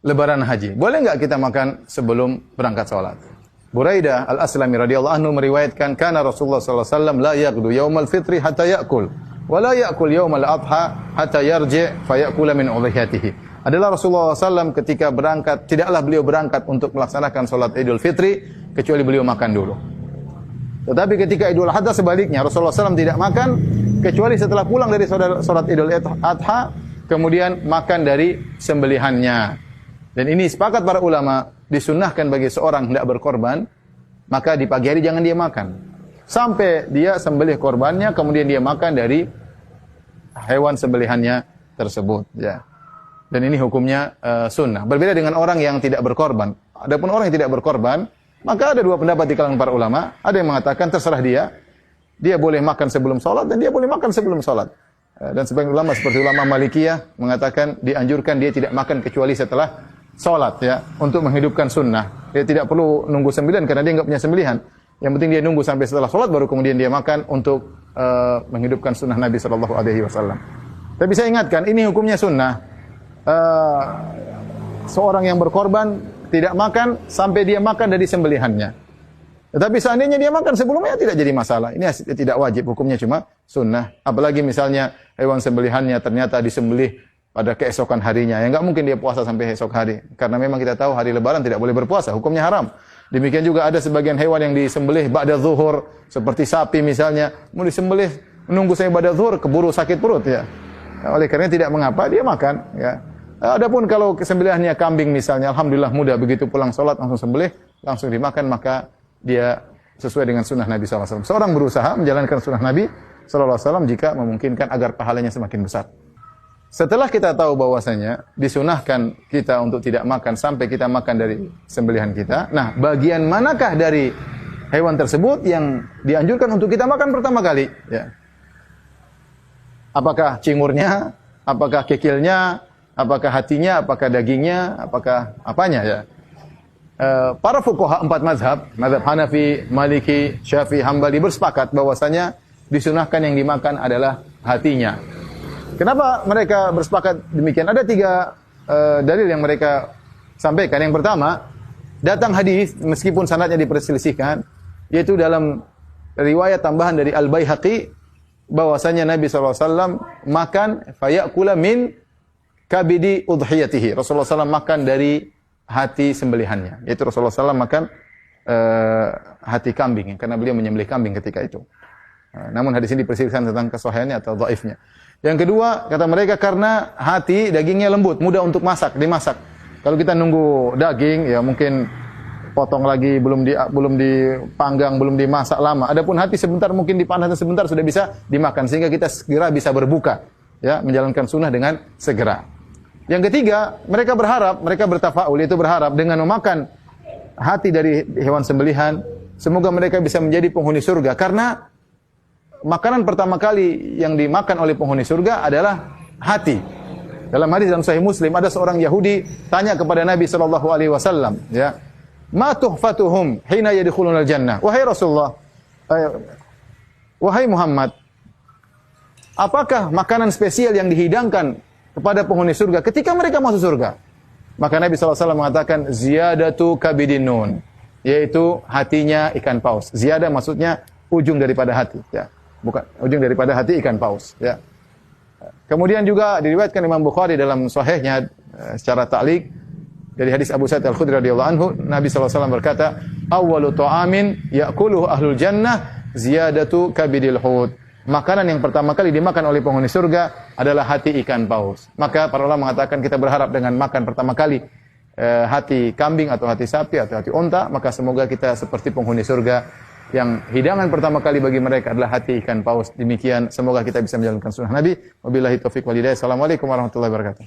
lebaran haji. Boleh enggak kita makan sebelum berangkat salat? Buraidah Al-Aslami radhiyallahu anhu meriwayatkan, kana Rasulullah sallallahu alaihi wasallam la yaghdu yaumal fitri hatta ya'kul wa la ya'kul yaumal adha hatta yarji' fa ya'kula min udhiyatihi. Adalah Rasulullah SAW ketika berangkat, tidaklah beliau berangkat untuk melaksanakan salat Idul Fitri kecuali beliau makan dulu. Tetapi ketika Idul Adha sebaliknya, Rasulullah SAW tidak makan kecuali setelah pulang dari salat Idul Adha, kemudian makan dari sembelihannya. Dan ini sepakat para ulama, disunnahkan bagi seorang hendak berkorban, maka di pagi hari jangan dia makan. Sampai dia sembelih korbannya, kemudian dia makan dari hewan sembelihannya tersebut. Ya. Dan ini hukumnya sunnah. Berbeda dengan orang yang tidak berkorban. Adapun orang yang tidak berkorban, maka ada dua pendapat di kalangan para ulama. Ada yang mengatakan terserah dia boleh makan sebelum sholat dan dia boleh makan sebelum sholat. Dan sebagian ulama seperti ulama Malikiyah mengatakan dianjurkan dia tidak makan kecuali setelah sholat, ya, untuk menghidupkan sunnah. Dia tidak perlu nunggu sembelihan karena dia enggak punya sembelihan. Yang penting dia nunggu sampai setelah sholat baru kemudian dia makan untuk menghidupkan sunnah Nabi sallallahu alaihi wasallam. Tapi saya ingatkan ini hukumnya sunnah. Seorang yang berkorban tidak makan sampai dia makan dari sembelihannya. Tetapi seandainya dia makan sebelumnya tidak jadi masalah. Ini tidak wajib, hukumnya cuma sunnah. Apalagi misalnya hewan sembelihannya ternyata disembelih pada keesokan harinya. Ya enggak mungkin dia puasa sampai esok hari. Karena memang kita tahu hari lebaran tidak boleh berpuasa, hukumnya haram. Demikian juga ada sebagian hewan yang disembelih ba'da zuhur, seperti sapi misalnya, mau disembelih menunggu sampai ba'da zuhur keburu sakit perut, ya. Oleh karena tidak mengapa dia makan, ya. Adapun kalau sembelihannya kambing misalnya, alhamdulillah mudah, begitu pulang sholat langsung sembelih, langsung dimakan, maka dia sesuai dengan sunnah Nabi SAW. Seorang berusaha menjalankan sunnah Nabi SAW jika memungkinkan agar pahalanya semakin besar. Setelah kita tahu bahwasanya disunahkan kita untuk tidak makan sampai kita makan dari sembelihan kita, nah bagian manakah dari hewan tersebut yang dianjurkan untuk kita makan pertama kali? Ya. Apakah cingurnya, apakah kikilnya, apakah hatinya, apakah dagingnya, apakah apanya, ya. Para fuqaha 4 mazhab Hanafi, Maliki, Syafi'i, Hambali bersepakat bahwasanya disunahkan yang dimakan adalah hatinya. Kenapa mereka bersepakat demikian? Ada 3 dalil yang mereka sampaikan. Yang pertama, datang hadis meskipun sanadnya diperselisihkan, yaitu dalam riwayat tambahan dari Al-Baihaqi bahwasanya Nabi SAW makan fayakula min kabidi udhiyatihi. Rasulullah SAW makan dari hati sembelihannya. Yaitu Rasulullah SAW makan hati kambing, karena beliau menyembelih kambing ketika itu. Namun hadis ini diperselisihkan tentang kesahihannya atau dhaifnya. Yang kedua, kata mereka karena hati dagingnya lembut, mudah untuk dimasak. Kalau kita nunggu daging, ya mungkin potong lagi belum dipanggang, belum dimasak lama. Adapun hati sebentar mungkin dipanaskan sebentar sudah bisa dimakan sehingga kita segera bisa berbuka, ya, menjalankan sunnah dengan segera. Yang ketiga, mereka bertafaul, yaitu berharap dengan memakan hati dari hewan sembelihan, semoga mereka bisa menjadi penghuni surga karena makanan pertama kali yang dimakan oleh penghuni surga adalah hati. Dalam hadis dalam Sahih Muslim ada seorang Yahudi tanya kepada Nabi sallallahu alaihi wasallam, ya, "Ma tuhfatuhum hina yadkhulunal jannah?" Wahai Rasulullah, wahai Muhammad, apakah makanan spesial yang dihidangkan kepada penghuni surga ketika mereka masuk surga? Maka Nabi sallallahu alaihi wasallam mengatakan ziyadatu kabidin nun, yaitu hatinya ikan paus. Ziyadah maksudnya ujung daripada hati, ya. Bukan ujung daripada hati ikan paus, ya. Kemudian juga diriwayatkan Imam Bukhari dalam sahihnya secara ta'liq dari hadis Abu Sa'id Al-Khudri radhiyallahu anhu, Nabi sallallahu alaihi wasallam berkata, "Awwalu ta'amin ya'kuluhu ahlul jannah ziyadatu kabidil hut." Makanan yang pertama kali dimakan oleh penghuni surga adalah hati ikan paus. Maka para ulama mengatakan kita berharap dengan makan pertama kali hati kambing atau hati sapi atau hati unta, maka semoga kita seperti penghuni surga yang hidangan pertama kali bagi mereka adalah hati ikan paus. Demikian, semoga kita bisa menjalankan sunnah Nabi. Wabillahi taufiq wal hidayah. Assalamualaikum warahmatullahi wabarakatuh.